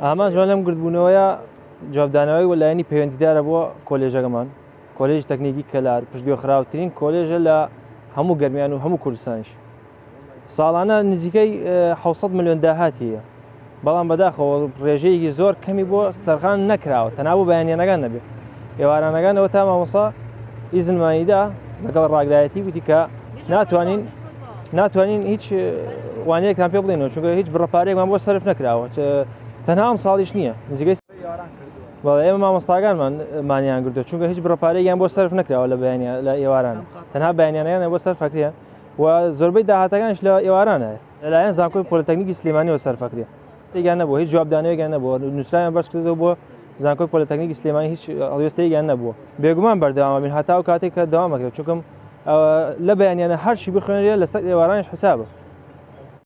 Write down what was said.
ئامانجمان لەم گرتبوونەوەیە جوابدانەوەی وەلایەنی پەیوەندیدارە بۆ کۆلێژەکەمان کۆلێژی تەکنیکی کەلار پشتگوێخراوترین کۆلێژە لە هەموو گەرمیان و هەموو کوردستانیش ساڵانە نزیکەی 600 ملیۆن داهاتی هەیە بەڵام بەداخەوە ڕێژەیەکی زۆر کەمی بۆ تەرخان نەکراوە تەنها بۆ بەیانیانەکان نەبێت ئێوارانەکانەوە تا مامۆستا ئیزنمانیدا لەگەڵ ڕاگرایەتی وتی کە ناتوانین هیچ وانەیەکتان پێ بڵێنەوە چونکە هیچ بڕەپارێکمان بۆ سەرف نەکراوە تەنها ئەم ساڵیش نییە نزیکەی بەڵێ ئێمە مامۆستاکانمان مانیان گرتووە چونکە هیچ بڕەپارێکیان بۆ سەرف نەکراوە لە ئێواران تەنها بەیانیانەکان بۆ سەرفەکرێن و زۆربەی داهاتەکانش لە ئێوارانە لەلایەن زانکۆی پۆلیتەکنیکی سلێمانیەوە سەرفەکرێ تێگیان نەبووە هیچ جوابدانەوەیەکیان نەبووە نووسراویان بەش کردەوە بۆ زانکۆی پۆلیتەکنیکی سلێمانی هیچ هەڵوێستەیەکیان نەبووە بێگومان بەردەوامە بین هەتاو کاتێک کە دەوامەکرێت چونکەم لە بەیانیانە هەر چی بخوێنرێ لەسەر ئێوارانیش حسابە